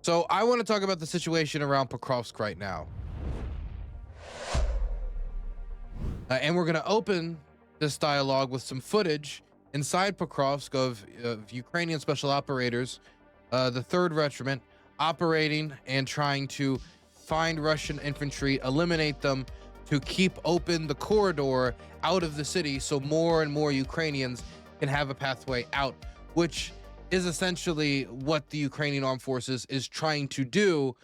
So I want to talk about the situation around Pokrovsk right now. And we're going to open this dialogue with some footage inside Pokrovsk of Ukrainian special operators, the 3rd Regiment, operating and trying to find Russian infantry, eliminate them, to keep open the corridor out of the city so more and more Ukrainians can have a pathway out, which is essentially what the Ukrainian armed forces is trying to do.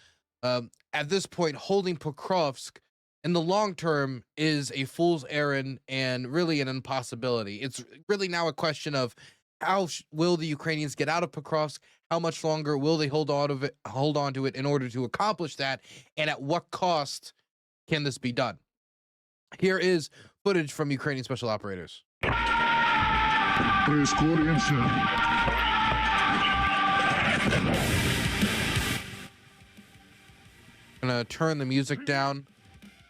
At this point, holding Pokrovsk in the long term is a fool's errand and really an impossibility. It's really now a question of how will the Ukrainians get out of Pokrovsk? How much longer will they hold on to it in order to accomplish that? And at what cost can this be done? Here is footage from Ukrainian special operators. I'm gonna turn the music down,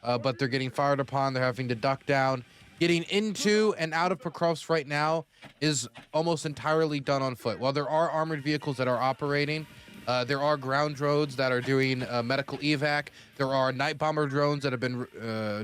but they're getting fired upon. They're having to duck down. Getting into and out of Pokrovsk right now is almost entirely done on foot. While there are armored vehicles that are operating, there are ground drones that are doing medical evac. There are night bomber drones that have been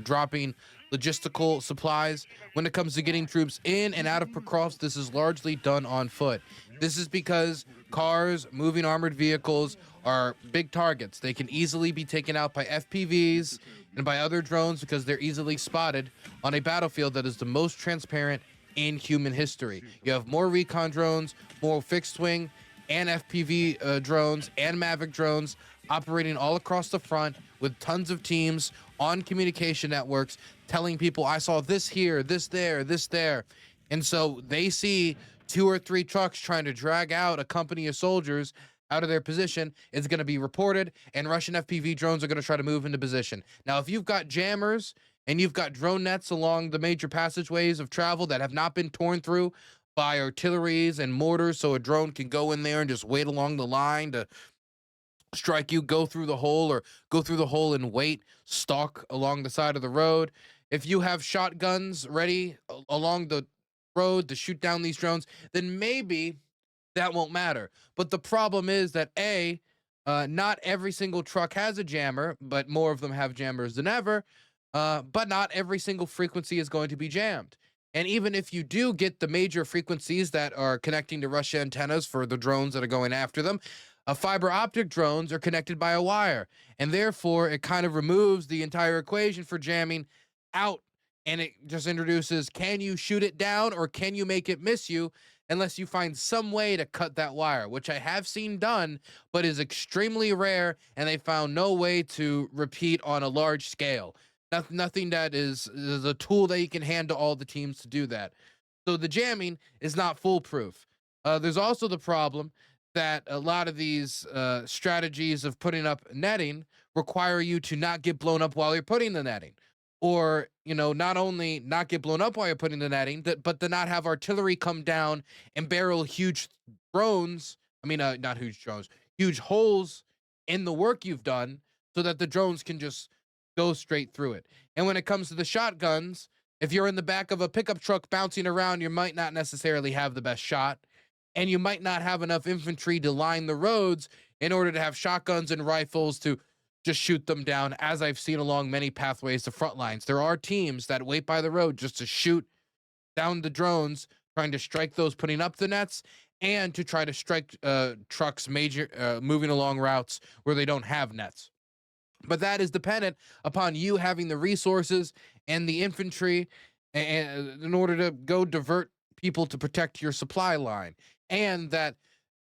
dropping logistical supplies. When it comes to getting troops in and out of Pokrovsk, this is largely done on foot. This is because cars, moving armored vehicles are big targets. They can easily be taken out by FPVs and by other drones because they're easily spotted on a battlefield that is the most transparent in human history. You have more recon drones, more fixed wing and FPV drones and Mavic drones operating all across the front with tons of teams on communication networks telling people, I saw this here, this there, this there. And so they see 2 or 3 trucks trying to drag out a company of soldiers out of their position. It's going to be reported, and Russian FPV drones are going to try to move into position. Now, if you've got jammers and you've got drone nets along the major passageways of travel that have not been torn through by artilleries and mortars, so a drone can go in there and just wait along the line to strike you, go through the hole, or go through the hole and wait, stalk along the side of the road. If you have shotguns ready along the road to shoot down these drones, then maybe that won't matter. But the problem is that not every single truck has a jammer, but more of them have jammers than ever. But not every single frequency is going to be jammed. And even if you do get the major frequencies that are connecting to Russia antennas for the drones that are going after them, fiber optic drones are connected by a wire. And therefore, it kind of removes the entire equation for jamming out. And it just introduces, can you shoot it down or can you make it miss you? Unless you find some way to cut that wire, which I have seen done, but is extremely rare, and they found no way to repeat on a large scale. Nothing that is a tool that you can hand to all the teams to do that. So the jamming is not foolproof. There's also the problem that a lot of these strategies of putting up netting require you to not get blown up while you're putting the netting. Or, not only not get blown up while you're putting the netting, but to not have artillery come down and barrel huge drones. I mean, not huge drones, huge holes in the work you've done so that the drones can just go straight through it. And when it comes to the shotguns, if you're in the back of a pickup truck bouncing around, you might not necessarily have the best shot. And you might not have enough infantry to line the roads in order to have shotguns and rifles to just shoot them down, as I've seen along many pathways to front lines. There are teams that wait by the road just to shoot down the drones, trying to strike those putting up the nets, and to try to strike trucks moving along routes where they don't have nets. But that is dependent upon you having the resources and the infantry and in order to go divert people to protect your supply line, and that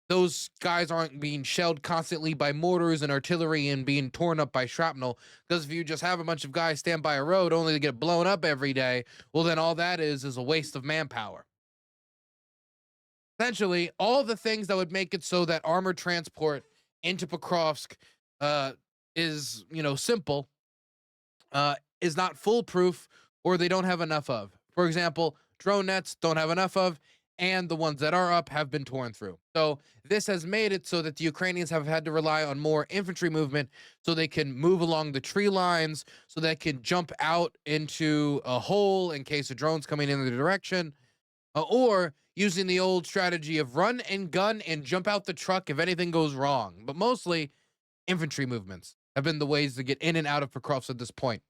those guys aren't being shelled constantly by mortars and artillery and being torn up by shrapnel. Because if you just have a bunch of guys stand by a road only to get blown up every day, well, then all that is a waste of manpower. Essentially, all the things that would make it so that armored transport into Pokrovsk is, simple, is not foolproof, or they don't have enough of. For example, drone nets don't have enough of, and the ones that are up have been torn through. So this has made it so that the Ukrainians have had to rely on more infantry movement so they can move along the tree lines, so they can jump out into a hole in case a drone's coming in the direction, or using the old strategy of run and gun and jump out the truck if anything goes wrong. But mostly, infantry movements have been the ways to get in and out of Pokrovsk at this point.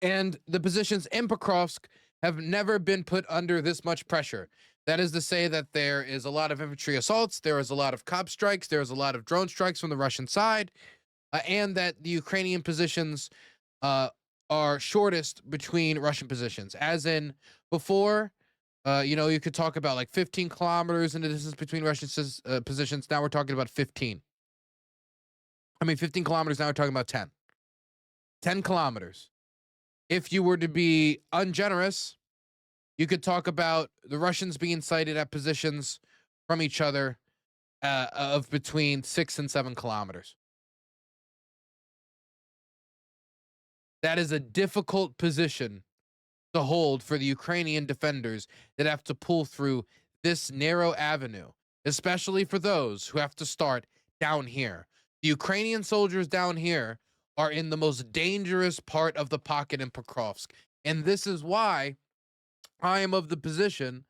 And the positions in Pokrovsk have never been put under this much pressure. That is to say that there is a lot of infantry assaults, there is a lot of cop strikes, there is a lot of drone strikes from the Russian side, and that the Ukrainian positions uh, are shortest between Russian positions. As in before, you could talk about like 15 kilometers in the distance between Russian positions. Now we're talking about 15. 15 kilometers. Now we're talking about 10. 10 kilometers. If you were to be ungenerous, you could talk about the Russians being sighted at positions from each other of between 6 and 7 kilometers. That is a difficult position to hold for the Ukrainian defenders that have to pull through this narrow avenue, especially for those who have to start down here. The Ukrainian soldiers down here are in the most dangerous part of the pocket in Pokrovsk. And this is why I am of the position,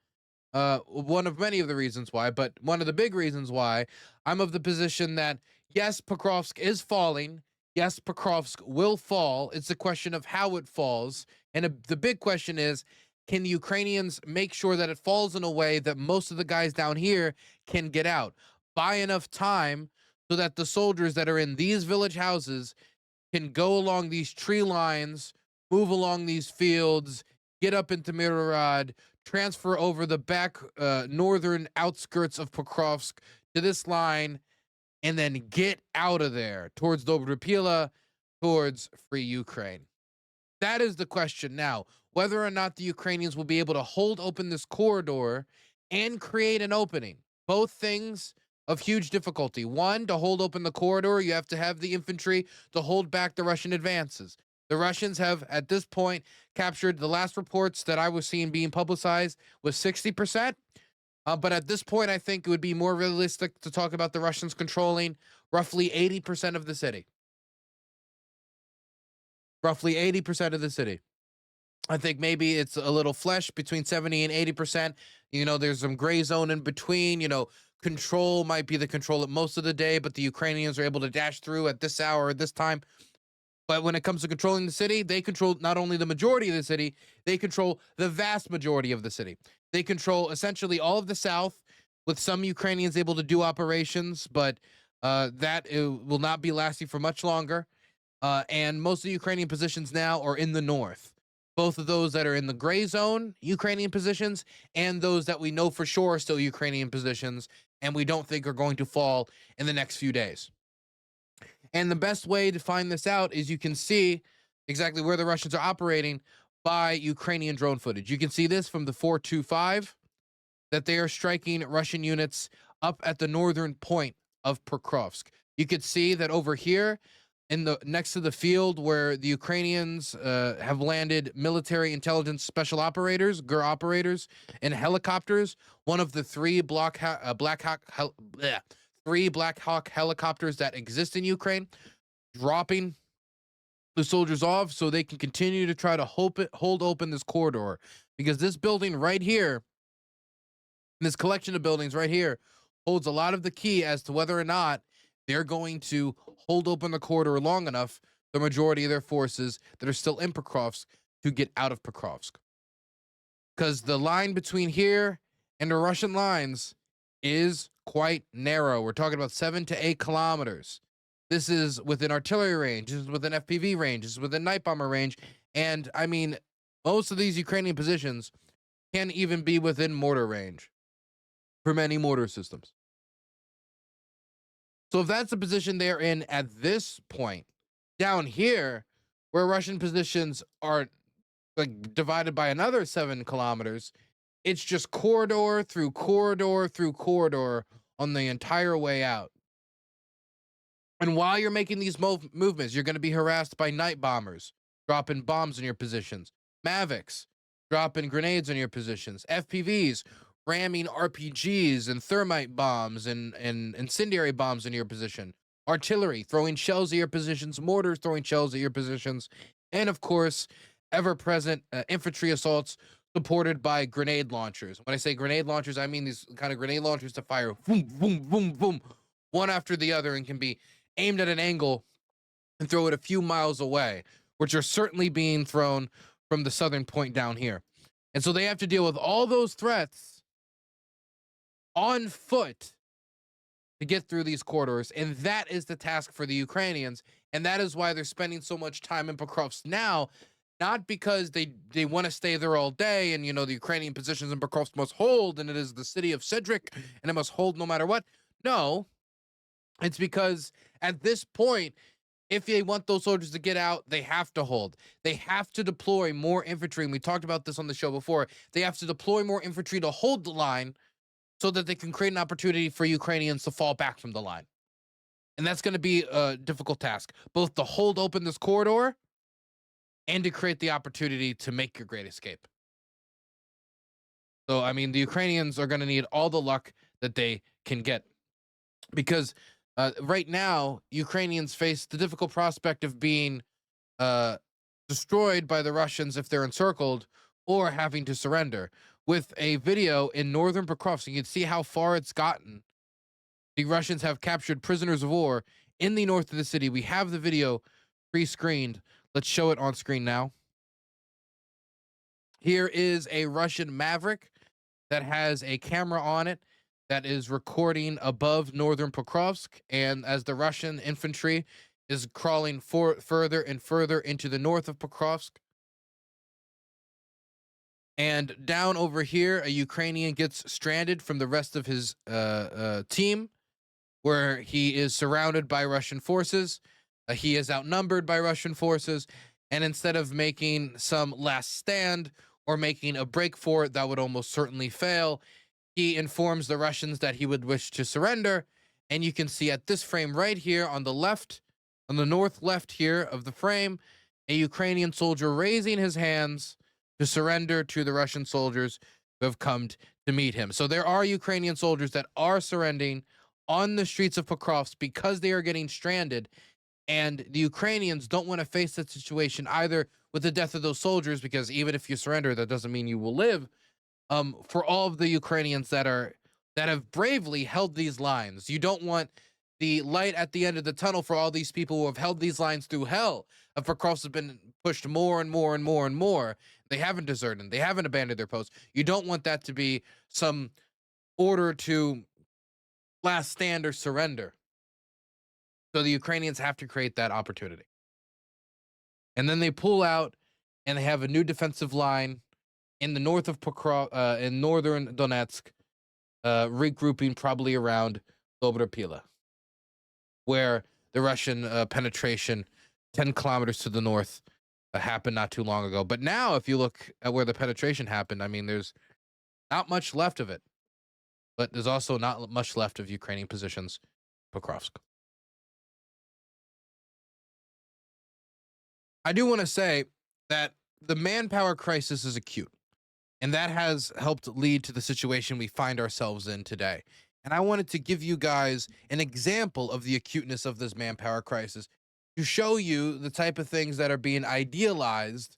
one of many of the reasons why, but one of the big reasons why I'm of the position that, yes, Pokrovsk is falling. Yes, Pokrovsk will fall. It's a question of how it falls. And the big question is, can the Ukrainians make sure that it falls in a way that most of the guys down here can get out? Buy enough time so that the soldiers that are in these village houses can go along these tree lines, move along these fields, get up into Mirorod, transfer over the back northern outskirts of Pokrovsk to this line, and then get out of there towards Dobrupila, towards free Ukraine. That is the question now, whether or not the Ukrainians will be able to hold open this corridor and create an opening. Both things of huge difficulty. One, to hold open the corridor, you have to have the infantry to hold back the Russian advances. The Russians have, at this point, captured, the last reports that I was seeing being publicized was 60%. But at this point, I think it would be more realistic to talk about the Russians controlling roughly 80% of the city. Roughly 80% of the city. I think maybe it's a little flesh between 70 and 80%. There's some gray zone in between. Control might be the control at most of the day, but the Ukrainians are able to dash through at this hour, at this time. But when it comes to controlling the city, they control not only the majority of the city, they control the vast majority of the city. They control essentially all of the south, with some Ukrainians able to do operations, but that will not be lasting for much longer. And most of the Ukrainian positions now are in the north. Both of those that are in the gray zone, Ukrainian positions, and those that we know for sure are still Ukrainian positions, and we don't think are going to fall in the next few days. And the best way to find this out is you can see exactly where the Russians are operating by Ukrainian drone footage. You can see this from the 425, that they are striking Russian units up at the northern point of Pokrovsk. You could see that over here, next to the field where the Ukrainians have landed military intelligence special operators, GUR operators, and helicopters. One of the three Black Hawk helicopters that exist in Ukraine, dropping the soldiers off so they can continue to try to hold open this corridor. Because this building right here, this collection of buildings right here, holds a lot of the key as to whether or not they're going to hold open the corridor long enough, the majority of their forces that are still in Pokrovsk, to get out of Pokrovsk. Because the line between here and the Russian lines is quite narrow. We're talking about 7 to 8 kilometers. This is within artillery range. This is within FPV range. This is within night bomber range. And most of these Ukrainian positions can even be within mortar range for many mortar systems. So if that's the position they're in at this point, down here, where Russian positions are divided by another 7 kilometers, it's just corridor through corridor through corridor on the entire way out. And while you're making these movements, you're going to be harassed by night bombers dropping bombs in your positions, Mavics dropping grenades on your positions, FPVs ramming RPGs and thermite bombs and incendiary bombs in your position, artillery throwing shells at your positions, mortars throwing shells at your positions, and of course, ever-present infantry assaults supported by grenade launchers. When I say grenade launchers, I mean these kind of grenade launchers to fire boom, boom, boom, boom, one after the other, and can be aimed at an angle and throw it a few miles away, which are certainly being thrown from the southern point down here. And so they have to deal with all those threats on foot to get through these corridors. And that is the task for the Ukrainians. And that is why they're spending so much time in Pokrovsk now, not because they want to stay there all day and, the Ukrainian positions in Pokrovsk must hold, and it is the city of Cedric, and it must hold no matter what. No, it's because at this point, if they want those soldiers to get out, they have to hold. They have to deploy more infantry. And we talked about this on the show before. They have to deploy more infantry to hold the line so that they can create an opportunity for Ukrainians to fall back from the line. And that's going to be a difficult task, both to hold open this corridor and to create the opportunity to make your great escape. So, I mean, the Ukrainians are going to need all the luck that they can get, because right now, Ukrainians face the difficult prospect of being destroyed by the Russians if they're encircled, or having to surrender. With a video in northern Pokrovsk, you can see how far it's gotten. The Russians have captured prisoners of war in the north of the city. We have the video pre-screened. Let's show it on screen now. Here is a Russian Maverick that has a camera on it that is recording above northern Pokrovsk, and as the Russian infantry is crawling further and further into the north of Pokrovsk. And down over here, a Ukrainian gets stranded from the rest of his team, where he is surrounded by Russian forces. He is outnumbered by Russian forces, and instead of making some last stand or making a break for it that would almost certainly fail, he informs the Russians that he would wish to surrender. And you can see at this frame right here on the left, on the north left here of the frame, a Ukrainian soldier raising his hands to surrender to the Russian soldiers who have come to meet him. So there are Ukrainian soldiers that are surrendering on the streets of Pokrovsk because they are getting stranded. And the Ukrainians don't want to face that situation either with the death of those soldiers, because even if you surrender, that doesn't mean you will live. For all of the Ukrainians that have bravely held these lines, you don't want the light at the end of the tunnel for all these people who have held these lines through hell. Pokrovsk has been pushed more and more and more and more. They haven't deserted. They haven't abandoned their posts. You don't want that to be some order to last stand or surrender. So the Ukrainians have to create that opportunity. And then they pull out, and they have a new defensive line in the north of Pokrovsk, in northern Donetsk, regrouping probably around Dobrapila, where the Russian penetration 10 kilometers to the north happened not too long ago. But now, if you look at where the penetration happened, I mean, there's not much left of it. But there's also not much left of Ukrainian positions, Pokrovsk. I do want to say that the manpower crisis is acute, and that has helped lead to the situation we find ourselves in today. And I wanted to give you guys an example of the acuteness of this manpower crisis to show you the type of things that are being idealized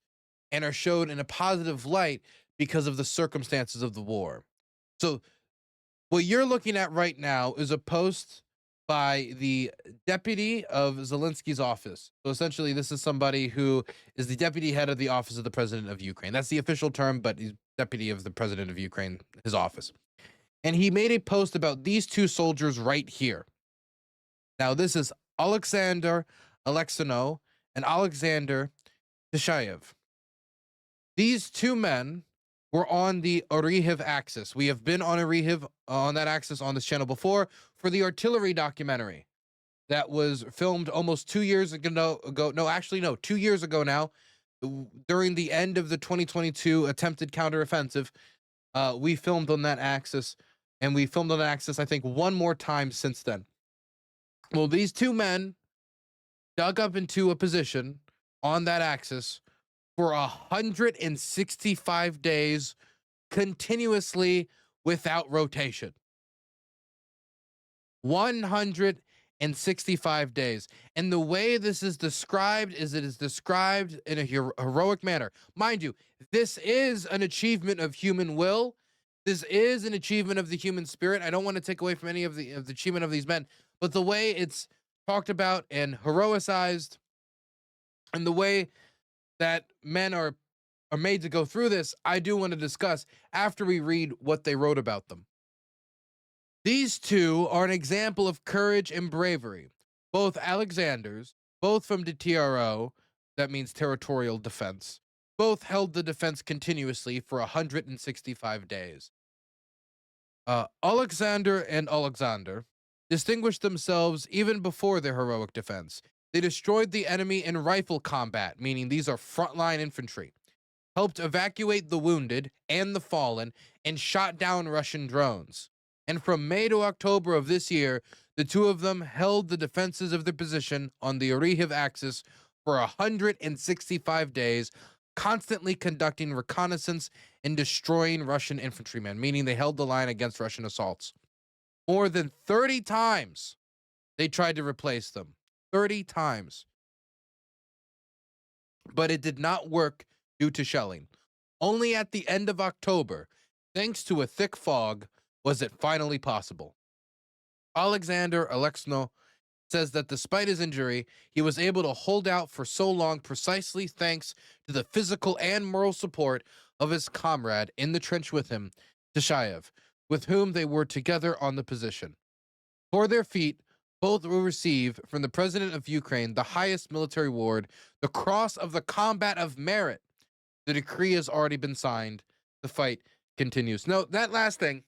and are showed in a positive light because of the circumstances of the war. So what you're looking at right now is a post by the deputy of Zelensky's office. So essentially, this is somebody who is the deputy head of the office of the president of Ukraine. That's the official term, but he's deputy of the president of Ukraine, his office. And he made a post about these two soldiers right here. Now, this is Alexander Alexino and Alexander Tishayev. These two men were on the Orihiv axis. We have been on Orihiv, on that axis on this channel before, for the artillery documentary that was filmed almost 2 years ago. 2 years ago now, during the end of the 2022 attempted counteroffensive. We filmed on that axis, and we filmed on that axis, I think, one more time since then. Well, these two men dug up into a position on that axis for 165 days continuously without rotation. 165 days. And the way this is described is it is described in a heroic manner. Mind you, this is an achievement of human will. This is an achievement of the human spirit. I don't want to take away from any of the achievement of these men, but the way it's talked about and heroicized, and the way that men are made to go through this, I do want to discuss after we read what they wrote about them. These two are an example of courage and bravery. Both Alexanders, both from the TRO, that means territorial defense, both held the defense continuously for 165 days. Alexander and Alexander distinguished themselves even before their heroic defense. They destroyed the enemy in rifle combat, meaning these are frontline infantry, helped evacuate the wounded and the fallen, and shot down Russian drones. And from May to October of this year, the two of them held the defenses of their position on the Orikhiv axis for 165 days, constantly conducting reconnaissance and destroying Russian infantrymen, meaning they held the line against Russian assaults. More than 30 times they tried to replace them. 30 times. But it did not work due to shelling. Only at the end of October, thanks to a thick fog, was it finally possible. Alexander Alexno says that despite his injury, he was able to hold out for so long precisely thanks to the physical and moral support of his comrade in the trench with him, Tashayev, with whom they were together on the position. For their feat, both will receive from the President of Ukraine the highest military award, the Cross of the Combat of Merit. The decree has already been signed. The fight continues. No, that last thing,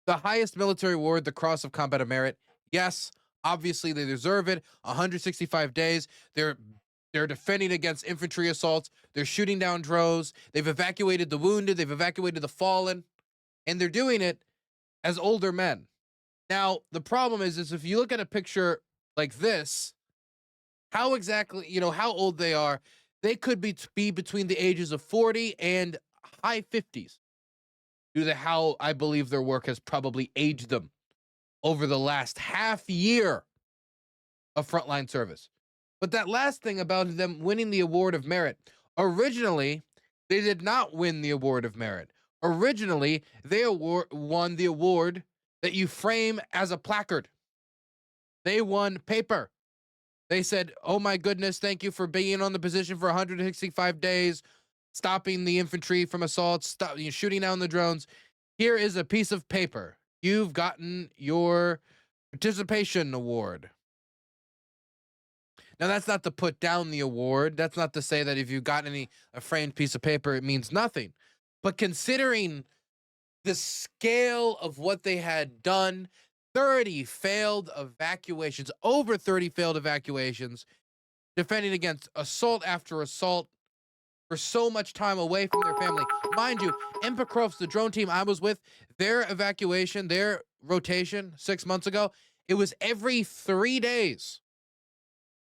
the highest military award, the Cross of Combat of Merit, yes, obviously they deserve it. 165 days. They're defending against infantry assaults. They're shooting down drones. They've evacuated the wounded. They've evacuated the fallen. And they're doing it as older men. Now, the problem is if you look at a picture like this, how exactly, how old they are, they could be between the ages of 40 and high 50s due to how I believe their work has probably aged them over the last half year of frontline service. But that last thing about them winning the Award of Merit, originally, they did not win the Award of Merit. Originally, they won the award that you frame as a placard. They won paper. They said, oh my goodness, thank you for being on the position for 165 days, stopping the infantry from assaults, shooting down the drones. Here is a piece of paper. You've gotten your participation award. Now, that's not to put down the award. That's not to say that if you've got a framed piece of paper, it means nothing. But considering the scale of what they had done, 30 failed evacuations, over 30 failed evacuations, defending against assault after assault for so much time away from their family. Mind you, in Pokrovsk, the drone team I was with, their evacuation, their rotation 6 months ago, it was every 3 days.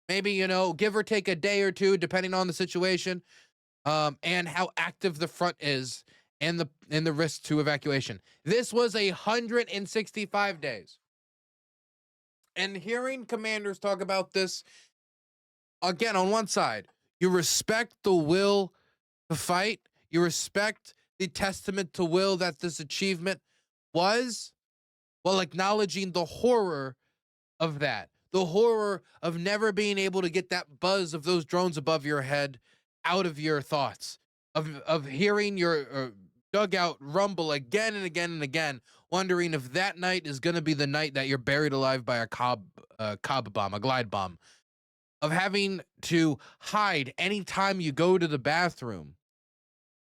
Maybe, give or take a day or two, depending on the situation, and how active the front is and the risk to evacuation. This was 165 days. And hearing commanders talk about this, again, on one side, you respect the will to fight. You respect the testament to will that this achievement was, while acknowledging the horror of that. The horror of never being able to get that buzz of those drones above your head out of your thoughts, of hearing your dugout rumble again and again and again, wondering if that night is going to be the night that you're buried alive by a cob bomb, a glide bomb, of having to hide anytime you go to the bathroom,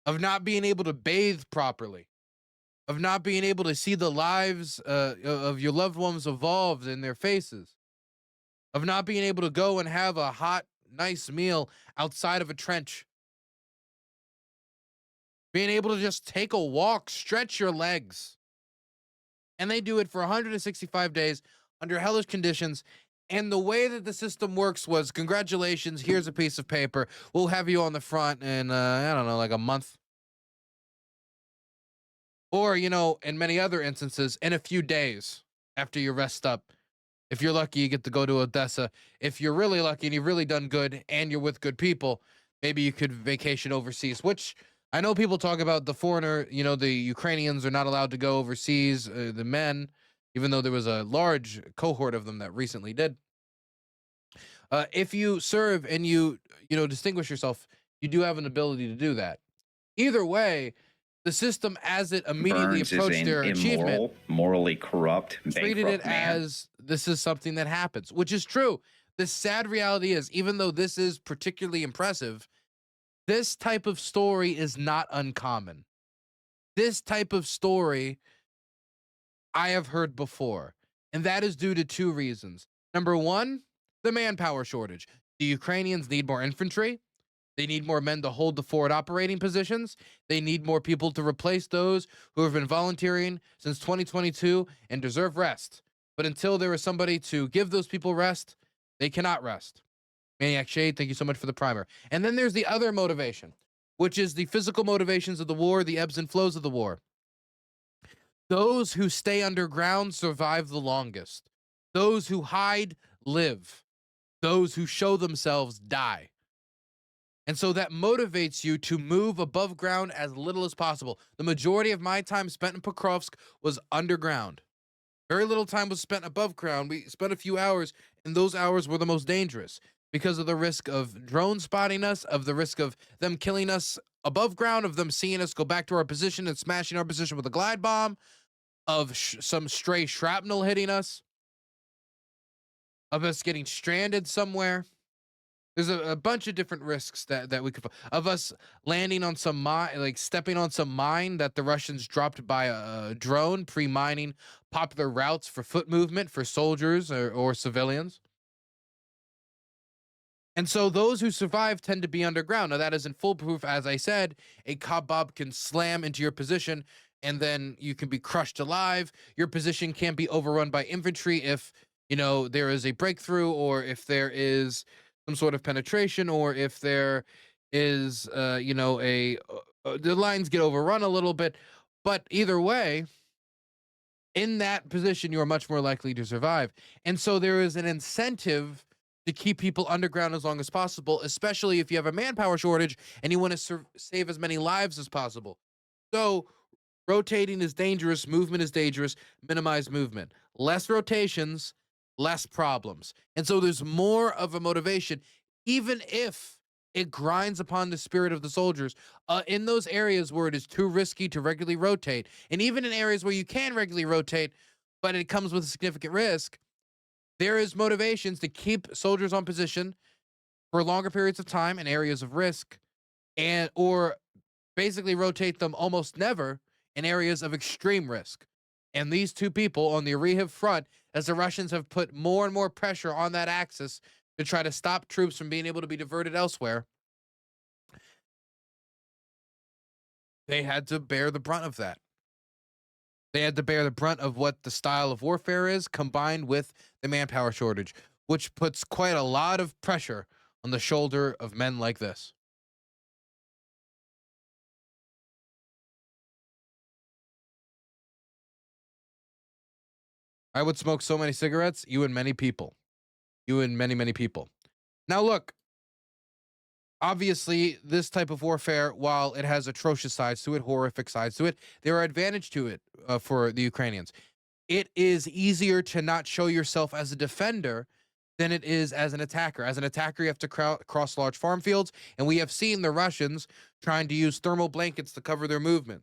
of not being able to bathe properly, of not being able to see the lives of your loved ones evolved in their faces, of not being able to go and have a hot, nice meal outside of a trench, being able to just take a walk, stretch your legs. And they do it for 165 days under hellish conditions. And the way that the system works was, congratulations, here's a piece of paper. We'll have you on the front in, I don't know, like a month. Or, in many other instances, in a few days after you rest up. If you're lucky, you get to go to Odessa. If you're really lucky and you've really done good and you're with good people, maybe you could vacation overseas, which I know people talk about the foreigner, the Ukrainians are not allowed to go overseas, the men, even though there was a large cohort of them that recently did. If you serve and you distinguish yourself, you do have an ability to do that. Either way, the system, as it immediately Burns is approached an their achievement, immoral, morally corrupt, treated it bankrupt man. as this is something that happens, which is true. The sad reality is, even though this is particularly impressive, this type of story is not uncommon. This type of story I have heard before, and that is due to two reasons. Number one, the manpower shortage. The Ukrainians need more infantry. They need more men to hold the forward operating positions. They need more people to replace those who have been volunteering since 2022 and deserve rest. But until there is somebody to give those people rest, they cannot rest. Maniac Shade, thank you so much for the primer. And then there's the other motivation, which is the physical motivations of the war, the ebbs and flows of the war. Those who stay underground survive the longest. Those who hide live. Those who show themselves die. And so that motivates you to move above ground as little as possible. The majority of my time spent in Pokrovsk was underground. Very little time was spent above ground. We spent a few hours, and those hours were the most dangerous because of the risk of drone spotting us, of the risk of them killing us above ground, of them seeing us go back to our position and smashing our position with a glide bomb, of some stray shrapnel hitting us, of us getting stranded somewhere. There's a bunch of different risks that we could, of us landing on some mine, like stepping on some mine that the Russians dropped by a drone, pre-mining popular routes for foot movement for soldiers or civilians. And so those who survive tend to be underground. Now that isn't foolproof. As I said, a Kabob can slam into your position and then you can be crushed alive. Your position can't be overrun by infantry if, there is a breakthrough, or if there is some sort of penetration, or if there is, the lines get overrun a little bit. But either way, in that position, you are much more likely to survive. And so there is an incentive to keep people underground as long as possible, especially if you have a manpower shortage and you want to save as many lives as possible. So rotating is dangerous, movement is dangerous, minimize movement. Less rotations, less problems. And so there's more of a motivation, even if it grinds upon the spirit of the soldiers in those areas where it is too risky to regularly rotate. And even in areas where you can regularly rotate, but it comes with a significant risk, there is motivations to keep soldiers on position for longer periods of time in areas of risk, and or basically rotate them almost never in areas of extreme risk. And these two people on the Arihiv front, as the Russians have put more and more pressure on that axis to try to stop troops from being able to be diverted elsewhere, they had to bear the brunt of that. They had to bear the brunt of what the style of warfare is, combined with the manpower shortage, which puts quite a lot of pressure on the shoulder of men like this. I would smoke so many cigarettes, you and many people. You and many, many people. Now, look, obviously, this type of warfare, while it has atrocious sides to it, horrific sides to it, there are advantages to it for the Ukrainians. It is easier to not show yourself as a defender than it is as an attacker. As an attacker, you have to cross large farm fields, and we have seen the Russians trying to use thermal blankets to cover their movement,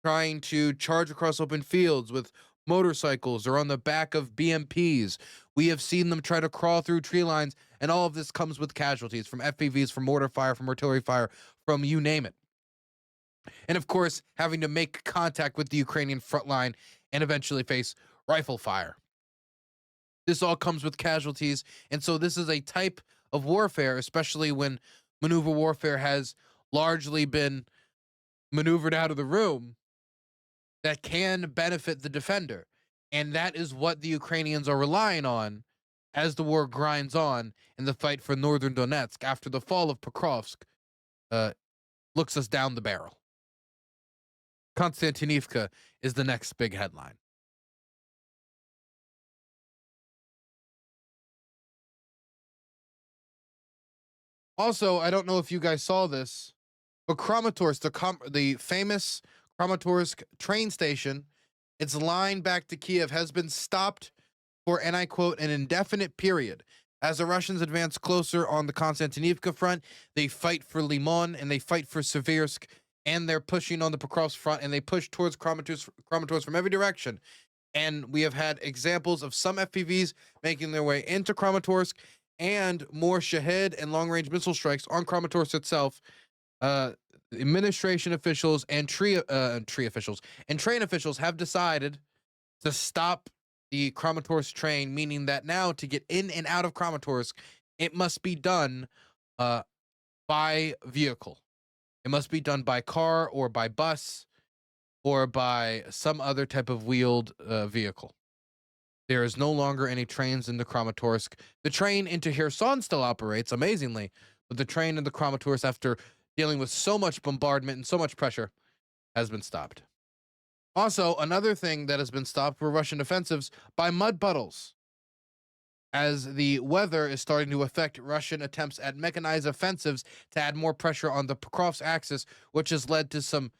trying to charge across open fields with motorcycles or on the back of BMPs. We have seen them try to crawl through tree lines, and all of this comes with casualties from FPVs, from mortar fire, from artillery fire, from you name it. And of course, having to make contact with the Ukrainian front line and eventually face rifle fire. This all comes with casualties. And so this is a type of warfare, especially when maneuver warfare has largely been maneuvered out of the room, that can benefit the defender. And that is what the Ukrainians are relying on as the war grinds on in the fight for northern Donetsk after the fall of Pokrovsk looks us down the barrel. Konstantinivka is the next big headline. Also, I don't know if you guys saw this, but Kramatorsk, the famous Kramatorsk train station, its line back to Kiev has been stopped for, and I quote, an indefinite period As the Russians advance closer on the Konstantinivka front, they fight for Limon and they fight for Seversk, and they're pushing on the Pokrovsk front, and they push towards Kramatorsk from every direction. And we have had examples of some FPVs making their way into Kramatorsk, and more Shahed and long-range missile strikes on Kramatorsk itself. Administration officials and train officials have decided to stop the Kramatorsk train, meaning that now to get in and out of Kramatorsk, it must be done by vehicle. It must be done by car or by bus or by some other type of wheeled vehicle. There is no longer any trains into Kramatorsk. The train into Kherson still operates, amazingly, but the train into Kramatorsk, after dealing with so much bombardment and so much pressure, has been stopped. Also, another thing that has been stopped were Russian offensives by mud puddles, as the weather is starting to affect Russian attempts at mechanized offensives to add more pressure on the Pokrovsk axis, which has led to some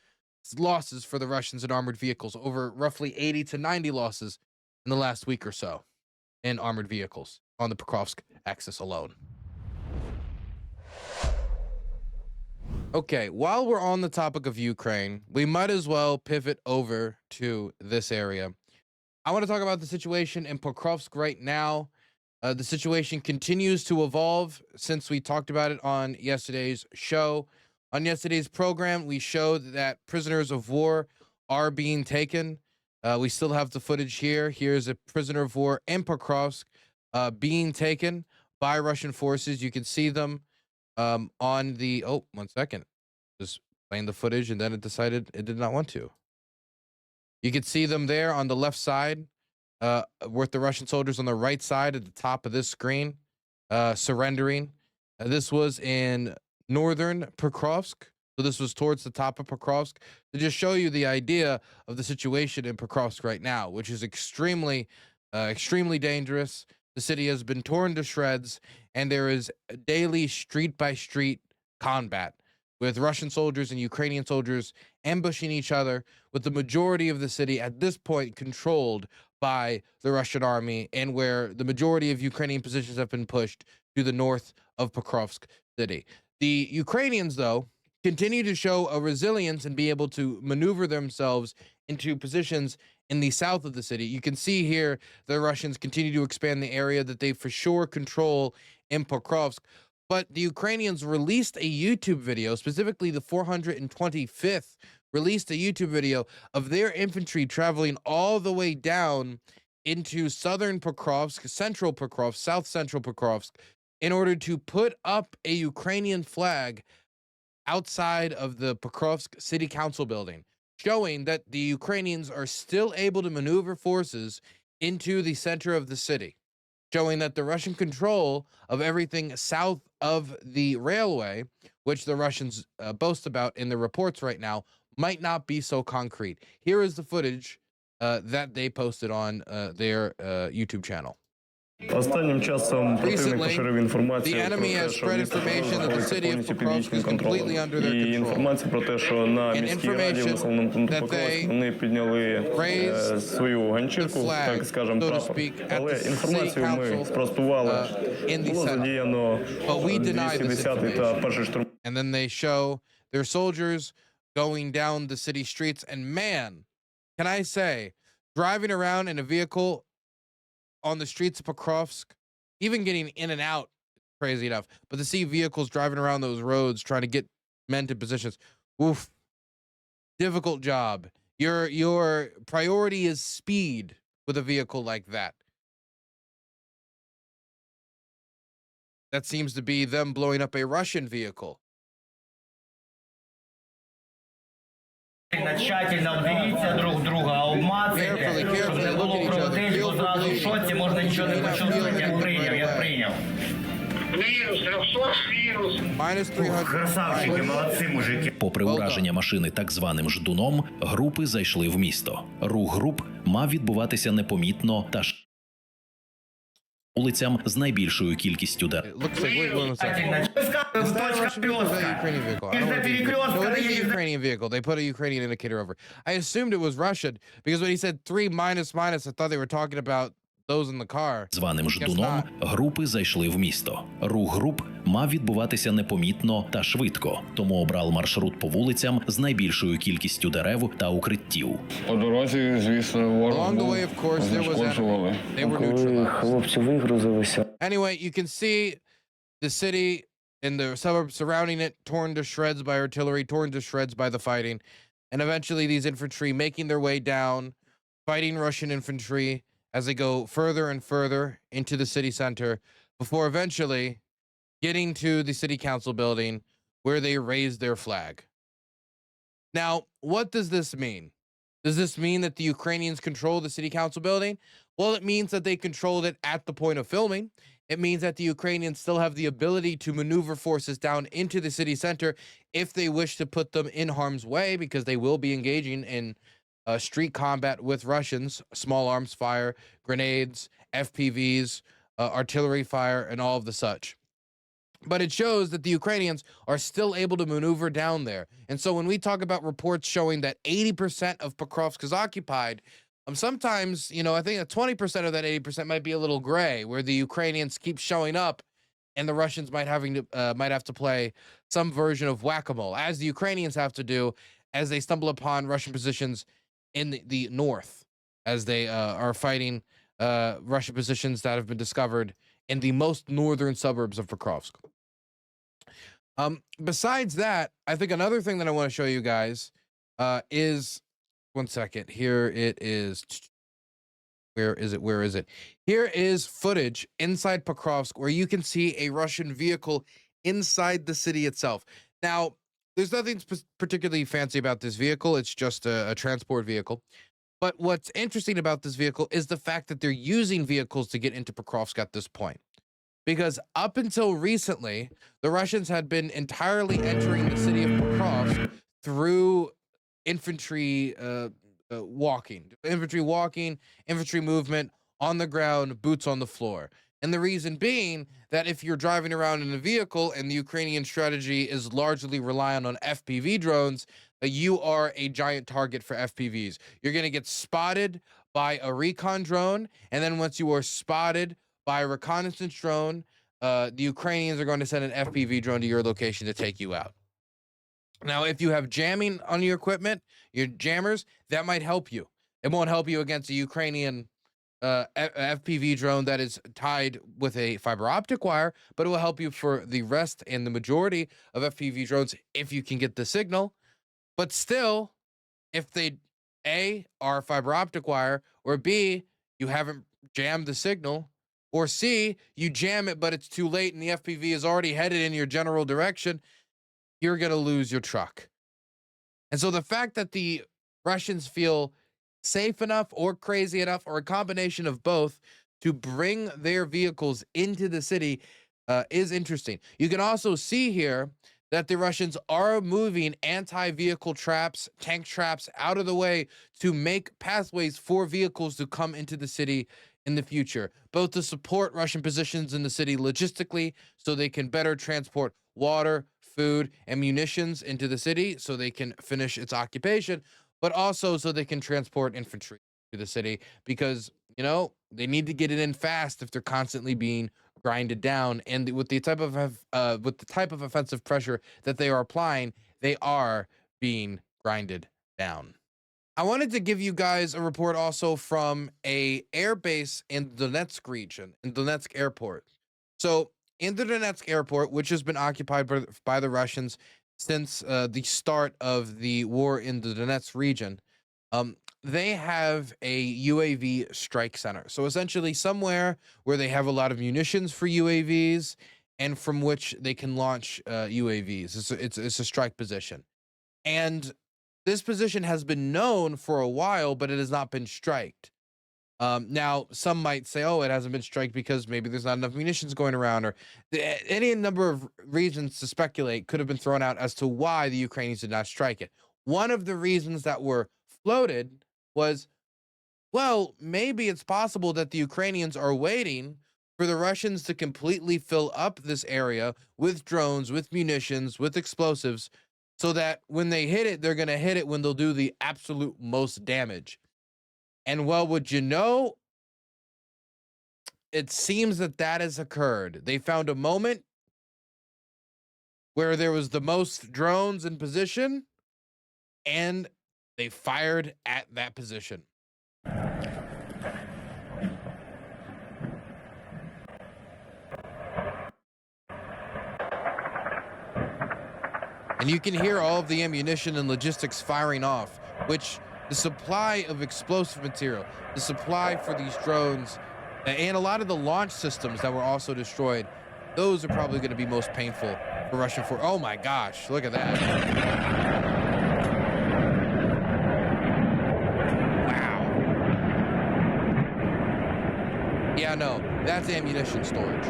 losses for the Russians in armored vehicles, over roughly 80 to 90 losses in the last week or so in armored vehicles on the Pokrovsk axis alone. Okay, while we're on the topic of Ukraine, we might as well pivot over to this area. I want to talk about the situation in Pokrovsk right now. The situation continues to evolve since we talked about it on yesterday's show. On yesterday's program, we showed that prisoners of war are being taken. We still have the footage here. Here's a prisoner of war in Pokrovsk being taken by Russian forces. You can see them on the, oh, 1 second, just playing the footage, and then it decided it did not want to. You can see them there on the left side, with the Russian soldiers on the right side at the top of this screen, surrendering. This was in northern Pokrovsk, so this was towards the top of Pokrovsk, to just show you the idea of the situation in Pokrovsk right now, which is extremely dangerous. The city has been torn to shreds, and there is daily street-by-street combat with Russian soldiers and Ukrainian soldiers ambushing each other, with the majority of the city at this point controlled by the Russian army, and where the majority of Ukrainian positions have been pushed to the north of Pokrovsk city. The Ukrainians, though, continue to show a resilience and be able to maneuver themselves into positions in the south of the city. You can see here the Russians continue to expand the area that they for sure control in Pokrovsk. But the Ukrainians released a YouTube video, specifically the 425th, released a YouTube video of their infantry traveling all the way down into southern Pokrovsk, central Pokrovsk, south central Pokrovsk, in order to put up a Ukrainian flag outside of the Pokrovsk City Council building, showing that the Ukrainians are still able to maneuver forces into the center of the city, showing that the Russian control of everything south of the railway, which the Russians boast about in the reports right now, might not be so concrete. Here is the footage that they posted on their YouTube channel. Останнім часом противник поширив інформацію the enemy has spread information that the city of Pokrovsk is completely under their control. І інформація про те, що на міській раді в населеному пункті Покровськ вони підняли свою ганчірку, так скажемо, прапор. Але інформацію ми спростували. Було задіяно 210-й та перший штурм. And then they show their soldiers going down the city streets, and man, can I say, driving around in a vehicle on the streets of Pokrovsk, even getting in and out, crazy enough. But to see vehicles driving around those roads trying to get men to positions, oof, difficult job. Your priority is speed with a vehicle like that. That seems to be them blowing up a Russian vehicle. Тщательно дивіться друг друга, обмацуйте, щоб не було кровотечі, бо зразу в шоці можна нічого не почувствувати, як прийняв. Мінус 300. Красавчики, молодці, мужики. Попри ураження машини так званим ждуном, групи зайшли в місто. Рух груп мав відбуватися непомітно та вулицям з найбільшою кількістю It looks like, wait one second. Is that a Russian vehicle or is that a Ukrainian vehicle? I don't know what it is. No, it is a Ukrainian vehicle. They put a Ukrainian indicator over. I assumed it was Russian because when he said 3 minus, I thought they were talking about those in the car. Званим Guess ждуном, not. групи зайшли в місто. Рух груп мав відбуватися непомітно та швидко, тому обрав маршрут по вулицям з найбільшою кількістю дерев та укриттів. По дорозі, звісно, ворог Along the way, of course, there was enemy. They were neutralized. Хлопці вигрузилися. Anyway, you can see the city and the suburbs surrounding it torn to shreds by artillery, torn to shreds by the fighting, and eventually these infantry making their way down, fighting Russian infantry as they go further and further into the city center before eventually getting to the city council building where they raise their flag. Now, what does this mean? Does this mean that the Ukrainians control the city council building? Well, it means that they controlled it at the point of filming. It means that the Ukrainians still have the ability to maneuver forces down into the city center if they wish to put them in harm's way, because they will be engaging in street combat with Russians, small arms fire, grenades, FPVs, artillery fire, and all of the such. But it shows that the Ukrainians are still able to maneuver down there. And so when we talk about reports showing that 80% of Pokrovsk is occupied, sometimes, I think that 20% of that 80% might be a little gray, where the Ukrainians keep showing up and the Russians might have to play some version of whack-a-mole, as the Ukrainians have to do as they stumble upon Russian positions in the north, as they are fighting Russian positions that have been discovered in the most northern suburbs of Pokrovsk. Besides that, I think another thing that I want to show you guys is, one second, here it is. Where is it? Here is footage inside Pokrovsk where you can see a Russian vehicle inside the city itself. Now, there's nothing particularly fancy about this vehicle. It's just a transport vehicle. But what's interesting about this vehicle is the fact that they're using vehicles to get into Pokrovsk at this point. Because up until recently, the Russians had been entirely entering the city of Pokrovsk through infantry walking, infantry movement on the ground, boots on the floor. And the reason being that if you're driving around in a vehicle and the Ukrainian strategy is largely reliant on FPV drones, you are a giant target for FPVs. You're going to get spotted by a recon drone. And then once you are spotted by a reconnaissance drone, the Ukrainians are going to send an FPV drone to your location to take you out. Now, if you have jamming on your equipment, your jammers, that might help you. It won't help you against a Ukrainian FPV drone that is tied with a fiber optic wire, but it will help you for the rest and the majority of FPV drones if you can get the signal. But still, if they, A, are fiber optic wire, or B, you haven't jammed the signal, or C, you jam it, but it's too late and the FPV is already headed in your general direction, you're going to lose your truck. And so the fact that the Russians feel safe enough or crazy enough, or a combination of both, to bring their vehicles into the city is interesting. You can also see here that the Russians are moving anti-vehicle traps, tank traps out of the way to make pathways for vehicles to come into the city in the future, both to support Russian positions in the city logistically so they can better transport water, food, and munitions into the city so they can finish its occupation, but also so they can transport infantry to the city, because, they need to get it in fast if they're constantly being grinded down. And with the type of offensive pressure that they are applying, they are being grinded down. I wanted to give you guys a report also from a airbase in the Donetsk region, in Donetsk airport. So in the Donetsk airport, which has been occupied by the Russians since the start of the war in the Donetsk region, they have a UAV strike center. So essentially somewhere where they have a lot of munitions for UAVs and from which they can launch UAVs. It's a strike position. And this position has been known for a while, but it has not been striked. Now, some might say, oh, it hasn't been striked because maybe there's not enough munitions going around, or any number of reasons to speculate could have been thrown out as to why the Ukrainians did not strike it. One of the reasons that were floated was, well, maybe it's possible that the Ukrainians are waiting for the Russians to completely fill up this area with drones, with munitions, with explosives, so that when they hit it, they're going to hit it when they'll do the absolute most damage. And well, would you know, it seems that has occurred. They found a moment where there was the most drones in position, and they fired at that position. And you can hear all of the ammunition and logistics firing off, which the supply of explosive material, the supply for these drones, and a lot of the launch systems that were also destroyed, those are probably going to be most painful for Russian forces. Oh my gosh, look at that. Wow. Yeah, no, that's ammunition storage.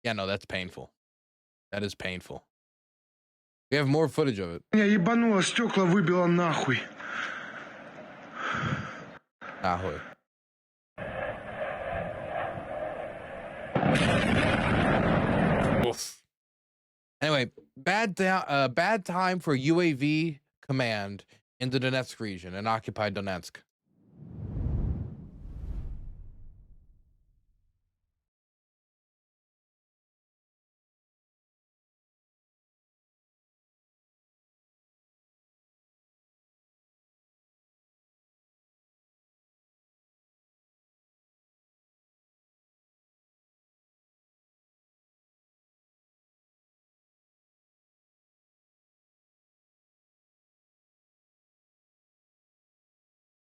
Yeah, no, that's painful. That is painful. We have more footage of it. Меня ебануло, стекла выбило нахуй. Nahoi. Oof. Anyway, bad time for UAV command in the Donetsk region, in occupied Donetsk.